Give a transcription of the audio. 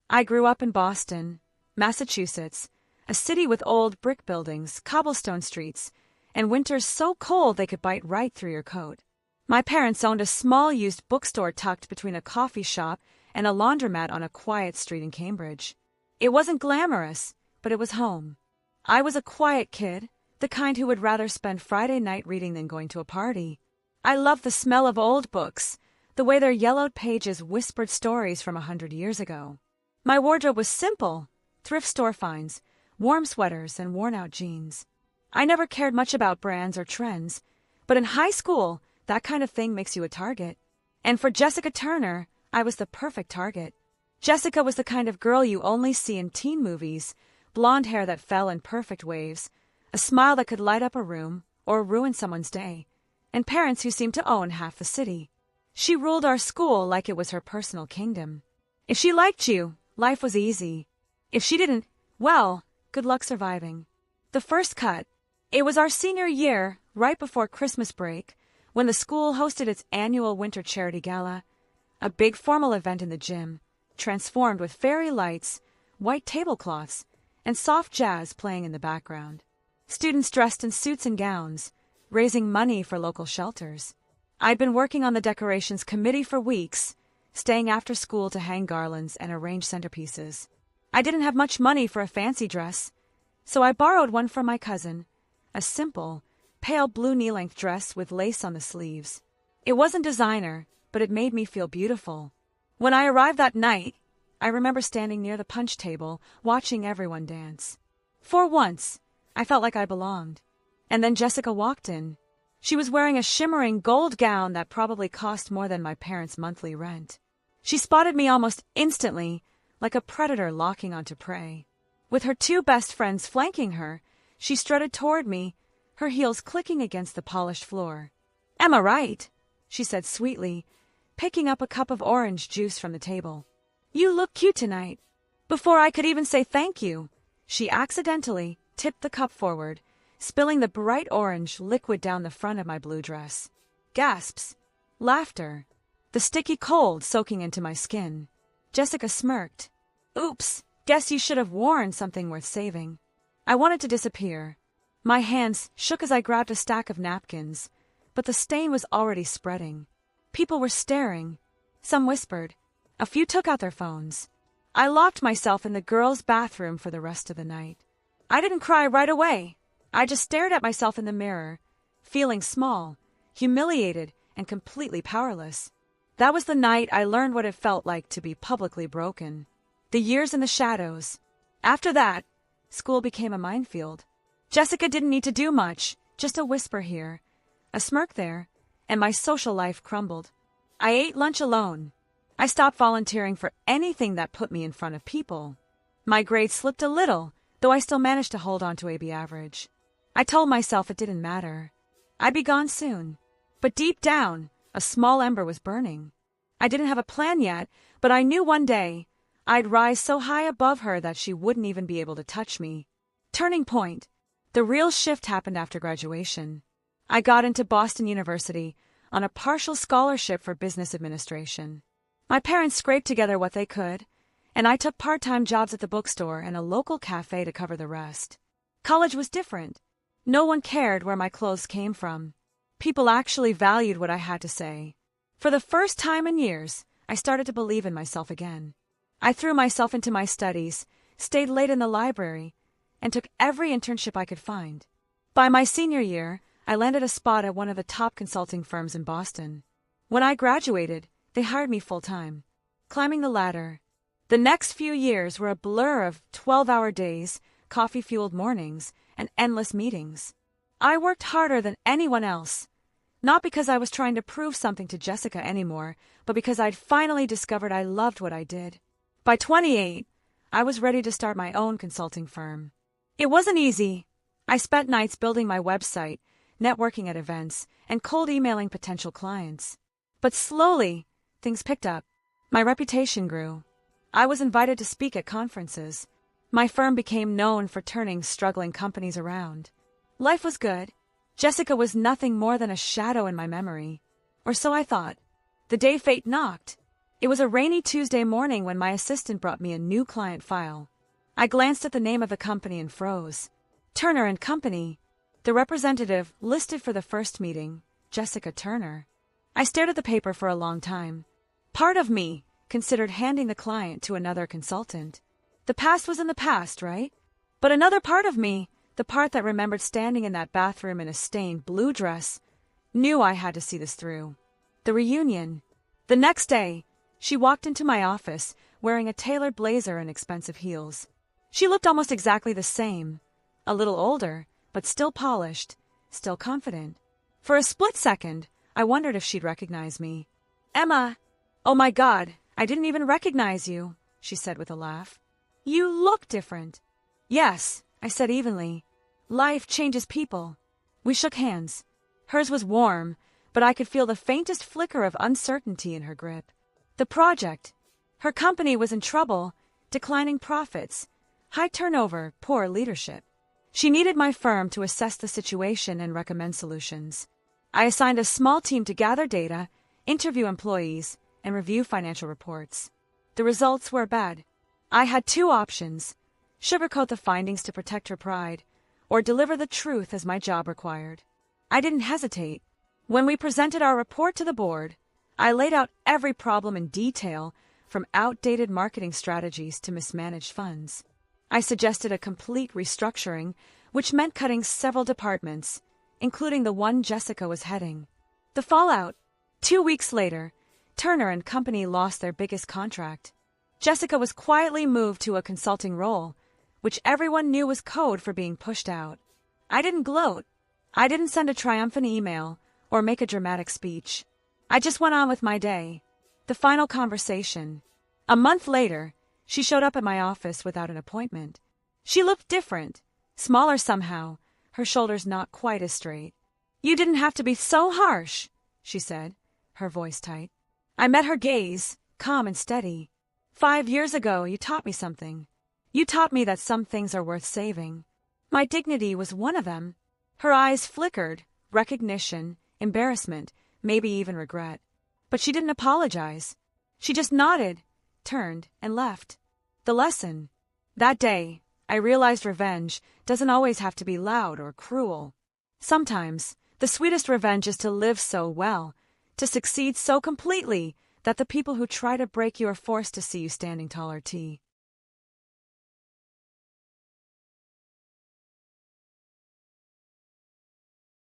I grew up in Boston, Massachusetts, a city with old brick buildings, cobblestone streets, and winters so cold they could bite right through your coat. My parents owned a small used bookstore tucked between a coffee shop and a laundromat on a quiet street in Cambridge. It wasn't glamorous, but it was home. I was a quiet kid, the kind who would rather spend Friday night reading than going to a party. I loved the smell of old books, the way their yellowed pages whispered stories from 100 years ago. My wardrobe was simple, thrift store finds, warm sweaters, and worn-out jeans. I never cared much about brands or trends, but in high school, that kind of thing makes you a target. And for Jessica Turner, I was the perfect target. Jessica was the kind of girl you only see in teen movies, blonde hair that fell in perfect waves, a smile that could light up a room or ruin someone's day, and parents who seemed to own half the city. She ruled our school like it was her personal kingdom. If she liked you, life was easy. If she didn't, well, good luck surviving. The first cut. It was our senior year, right before Christmas break, when the school hosted its annual winter charity gala, a big formal event in the gym, transformed with fairy lights, white tablecloths, and soft jazz playing in the background. Students dressed in suits and gowns, raising money for local shelters. I'd been working on the decorations committee for weeks, staying after school to hang garlands and arrange centerpieces. I didn't have much money for a fancy dress, so I borrowed one from my cousin, a simple, pale blue knee-length dress with lace on the sleeves. It wasn't designer, but it made me feel beautiful. When I arrived that night, I remember standing near the punch table, watching everyone dance. For once, I felt like I belonged. And then Jessica walked in. She was wearing a shimmering gold gown that probably cost more than my parents' monthly rent. She spotted me almost instantly, like a predator locking onto prey. With her two best friends flanking her, she strutted toward me, her heels clicking against the polished floor. "Am I right?" she said sweetly, picking up a cup of orange juice from the table. "You look cute tonight." Before I could even say thank you, she accidentally tipped the cup forward, spilling the bright orange liquid down the front of my blue dress. Gasps. Laughter. The sticky cold soaking into my skin. Jessica smirked. "Oops, guess you should have worn something worth saving." I wanted to disappear. My hands shook as I grabbed a stack of napkins, but the stain was already spreading. People were staring. Some whispered. A few took out their phones. I locked myself in the girls' bathroom for the rest of the night. I didn't cry right away. I just stared at myself in the mirror, feeling small, humiliated, and completely powerless. That was the night I learned what it felt like to be publicly broken. The years in the shadows. After that, school became a minefield. Jessica didn't need to do much, just a whisper here, a smirk there, and my social life crumbled. I ate lunch alone. I stopped volunteering for anything that put me in front of people. My grades slipped a little, though I still managed to hold on to AB average. I told myself it didn't matter. I'd be gone soon. But deep down, a small ember was burning. I didn't have a plan yet, but I knew one day I'd rise so high above her that she wouldn't even be able to touch me. Turning point. The real shift happened after graduation. I got into Boston University on a partial scholarship for business administration. My parents scraped together what they could, and I took part-time jobs at the bookstore and a local cafe to cover the rest. College was different. No one cared where my clothes came from. People actually valued what I had to say. For the first time in years, I started to believe in myself again. I threw myself into my studies, stayed late in the library, and took every internship I could find. By my senior year, I landed a spot at one of the top consulting firms in Boston. When I graduated, they hired me full-time. Climbing the ladder. The next few years were a blur of 12-hour days, coffee-fueled mornings, and endless meetings. I worked harder than anyone else, not because I was trying to prove something to Jessica anymore, but because I'd finally discovered I loved what I did. By 28, I was ready to start my own consulting firm. It wasn't easy. I spent nights building my website, networking at events, and cold emailing potential clients. But slowly, things picked up. My reputation grew. I was invited to speak at conferences. My firm became known for turning struggling companies around. Life was good. Jessica was nothing more than a shadow in my memory. Or so I thought. The day fate knocked. It was a rainy Tuesday morning when my assistant brought me a new client file. I glanced at the name of the company and froze. Turner and Company. The representative listed for the first meeting, Jessica Turner. I stared at the paper for a long time. Part of me considered handing the client to another consultant. The past was in the past, right? But another part of me, the part that remembered standing in that bathroom in a stained blue dress, knew I had to see this through. The reunion. The next day, she walked into my office wearing a tailored blazer and expensive heels. She looked almost exactly the same, a little older, but still polished, still confident. For a split second, I wondered if she'd recognize me. "Emma! Oh my God, I didn't even recognize you," she said with a laugh. "You look different." "Yes," I said evenly. "Life changes people." We shook hands. Hers was warm, but I could feel the faintest flicker of uncertainty in her grip. The project. Her company was in trouble, declining profits, high turnover, poor leadership. She needed my firm to assess the situation and recommend solutions. I assigned a small team to gather data, interview employees, and review financial reports. The results were bad. I had two options: sugarcoat the findings to protect her pride, or deliver the truth as my job required. I didn't hesitate. When we presented our report to the board, I laid out every problem in detail, from outdated marketing strategies to mismanaged funds. I suggested a complete restructuring, which meant cutting several departments, including the one Jessica was heading. The fallout. 2 weeks later, Turner and Company lost their biggest contract. Jessica was quietly moved to a consulting role, which everyone knew was code for being pushed out. I didn't gloat. I didn't send a triumphant email or make a dramatic speech. I just went on with my day. The final conversation. A month later, she showed up at my office without an appointment. She looked different, smaller somehow, her shoulders not quite as straight. "You didn't have to be so harsh," she said, her voice tight. I met her gaze, calm and steady. "5 years ago, you taught me something. You taught me that some things are worth saving. My dignity was one of them." Her eyes flickered, recognition, embarrassment, maybe even regret. But she didn't apologize. She just nodded, turned, and left. The lesson. That day, I realized revenge doesn't always have to be loud or cruel. Sometimes, the sweetest revenge is to live so well, to succeed so completely, that the people who try to break you are forced to see you standing taller.